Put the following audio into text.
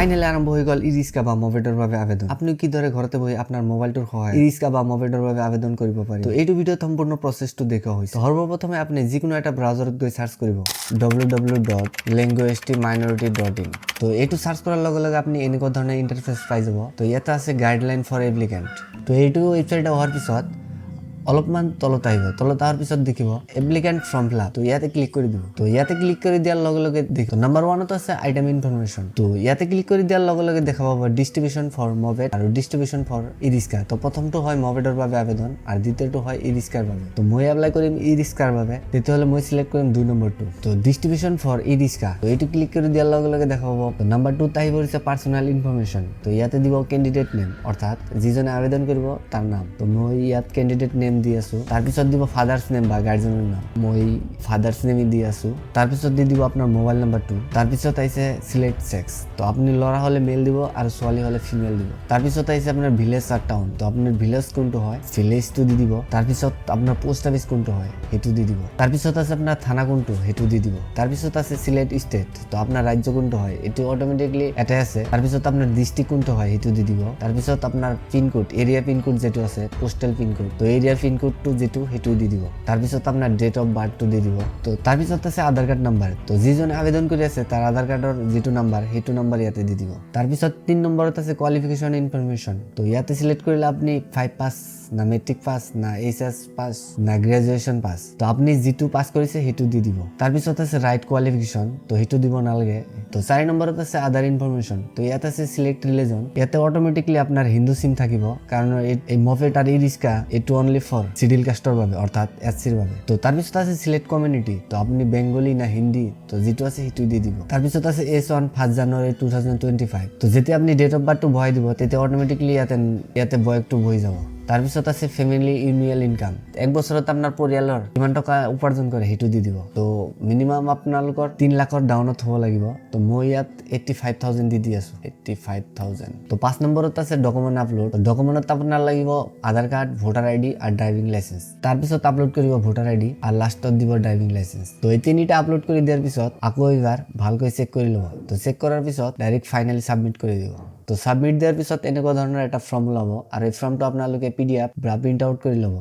Finally আৰম্ভ হৈ গ'ল ই-ৰিক্সা বা মভেটৰ বাবে আবেদন। আপুনি কিদৰে ঘৰতে বহি আপোনাৰ মোবাইলটোৰ সহায়ত ই-ৰিক্সা বা মভেটৰ বাবে আবেদন কৰিব পাৰি। তো এইটো ভিডিঅ'ত সম্পূৰ্ণ প্ৰচেছটো দেখুওৱা হৈছে। সৰ্বপ্ৰথমে আপুনি যিকোনো এটা ব্ৰাউজাৰত গৈ সাৰ্চ কৰিব www.linguisticminority.in। তো এইটো সাৰ্চ কৰাৰ লগে লগে আপুনি এনেকুৱা ধৰণৰ ইণ্টাৰফেচ পাই যাব। তো ইয়াতে আছে গাইডলাইন ফৰ এপ্লিকেণ্ট। তো এইটো ৱেবছাইটে অহাৰ পিছত অলপমান তলত আহিব। তলত অহাৰ পিছত দেখিব এপ্লিকেণ্ট ফৰ্ম ফিল আপ। তো ইয়াতে ক্লিক কৰি দিব। তো ইয়াতে ক্লিক কৰি দিয়াৰ লগে লগে দেখিব নাম্বাৰ 1ত আছে আইটেম ইনফৰমেশ্যন। তো ইয়াতে ক্লিক কৰি দিয়াৰ লগে লগে দেখা পাব ডিষ্ট্ৰিবিউশ্যন ফৰ মভেট আৰু ডিষ্ট্ৰিবিউশ্যন ফৰ ই-ৰিক্সা। তো প্ৰথমটো হয় মভেটৰ বাবে আবেদন আৰু দ্বিতীয়টো হয় ই-ৰিক্সাৰ বাবে। তো মই এপ্লাই কৰিম ই-ৰিক্সাৰ বাবে, তেতিয়াহ'লে মই সিলেক্ট কৰিম 2 নম্বৰটো। তো ডিষ্ট্ৰিবিউশ্যন ফৰ ই-ৰিক্সা। তো এইটো ক্লিক কৰি দিয়াৰ লগে লগে দেখা পাব নাম্বাৰ 2ত আহিব হৈছে পাৰ্চনেল ইনফৰমেশ্যন। তো ইয়াতে দিব কেণ্ডিডেট নেম, অৰ্থাৎ যিজনে আবেদন কৰিব তাৰ নাম। তো মই ইয়াত কেণ্ডিডেট নেম দি আছো। তাৰপিছত দিব ফাদাৰ্ছ নেম বা গাৰ্জেনৰ নাম, মই ফাদাৰ্ছ নেম দি আছো। তাৰপিছত দি দিব আপোনাৰ মোবাইল নাম্বাৰটো। তাৰপিছত আহিছে সিলেক্ট সেক্স। তো আপুনি ল'ৰা হ'লে মেল দিব আৰু ছোৱালী হ'লে ফিমেল দিব। তাৰপিছত আহিছে আপোনাৰ ভিলেজ আৰ টাউন। তো আপোনাৰ ভিলেজ কোনটো হয় ভিলেজটো দি দিব। তাৰপিছত আপোনাৰ পোষ্ট অফিচ কোনটো হয় সেইটো দি দিব। তাৰপিছত আছে আপোনাৰ থানা কোনটো সেইটো দি দিব। তাৰপিছত আছে সিলেক্ট ষ্টেট। তো আপোনাৰ ৰাজ্য কোনটো হয় এইটো অটোমেটিকলি এটাই আছে। তাৰপিছত আপোনাৰ ডিষ্ট্ৰিক্ট কোনটো হয় সেইটো দি দিব। তাৰপিছত আপোনাৰ পিনকোড, এৰিয়া পিনকোড যেটো আছে পোষ্টেল পিনকোড, তো এৰিয়াৰ পিনকোডটো যেটো সেইটো দি দিব। তাৰপিছত আপোনাৰ ডেট অফ বাৰ্থটো দি দিব। তো তাৰপিছত আছে আধাৰ কাৰ্ড নাম্বাৰ। তো যিজনে আবেদন কৰি আছে তাৰ আধাৰ কাৰ্ডৰ যেটো নাম্বাৰ সেইটো নাম্বাৰ ইয়াতে দি দিব। তাৰপিছত 3 নম্বৰত আছে কোৱালিফিকেশ্যন ইনফৰমেশ্যন। তো ইয়াতে সিলেক্ট কৰিলে আপুনি 5 পাছ না মেট্ৰিক পাছ না এইচএছ পাছ না গ্ৰেজুৱেশ্যন পাছ। তো আপুনি যিটো পাছ কৰিছে সেইটো দি দিব। তাৰপিছত আছে ৰাইট কোৱালিফিকেশ্যন। তো সেইটো দিব নালাগে। তো 4 নম্বৰত আছে আধাৰ ইনফৰমেশ্যন। তো ইয়াত আছে সিলেক্ট ৰিলিজন। ইয়াতে অটোমেটিকলি আপোনাৰ হিন্দু সিম থাকিব, কাৰণ এই মভেট আৰু ই-ৰিক্সা এইটো অনলি ফৰ চিডিউল কাষ্টৰ বাবে, অৰ্থাৎ এছচিৰ বাবে। তো তাৰপিছত আছে সিলেক্ট কমিউনিটি। তো আপুনি বেংগলী না হিন্দী, তো যিটো আছে সেইটো দি দিব। তাৰপিছত আছে S1 1 জানুৱাৰী 2025। তো যেতিয়া আপুনি ডেট অফ বাৰ্থটো বহাই দিব তেতিয়া অটোমেটিকলি ইয়াতে বয়সটো বহি যাব। তাৰপিছত আছে ফেমিলি ইউনিয়েল ইনকাম। 1 বছৰত আপোনাৰ পৰিয়ালৰ কিমান টকা উপাৰ্জন কৰে সেইটো দি দিব। তো মিনিমাম আপোনালোকৰ 3 লাখৰ ডাউনত হ'ব লাগিব। তো মই ইয়াত 85,000 দি আছো, 85,000। তো 5 নম্বৰত আছে ডকুমেণ্ট আপলোড। ডকুমেণ্টত আপোনাৰ লাগিব আধাৰ কাৰ্ড, ভোটাৰ আইডি আৰু ড্ৰাইভিং লাইচেন্স। তাৰপিছত আপলোড কৰিব ভোটাৰ আইডি আৰু লাষ্টত দিব ড্ৰাইভিং লাইচেন্স। তো এই তিনিটা আপলোড কৰি দিয়াৰ পিছত আকৌ এবাৰ ভালকৈ চেক কৰি ল'ব। তো চেক কৰাৰ পিছত ডাইৰেক্ট ফাইনেলি সাবমিট কৰি দিব। তো সাবমিট দিয়াৰ পিছত এনেকুৱা ধৰণৰ এটা ফৰ্ম ওলাব আৰু এই ফৰ্মটো আপোনালোকে PDF বা প্ৰিণ্ট আউট কৰি ল'ব।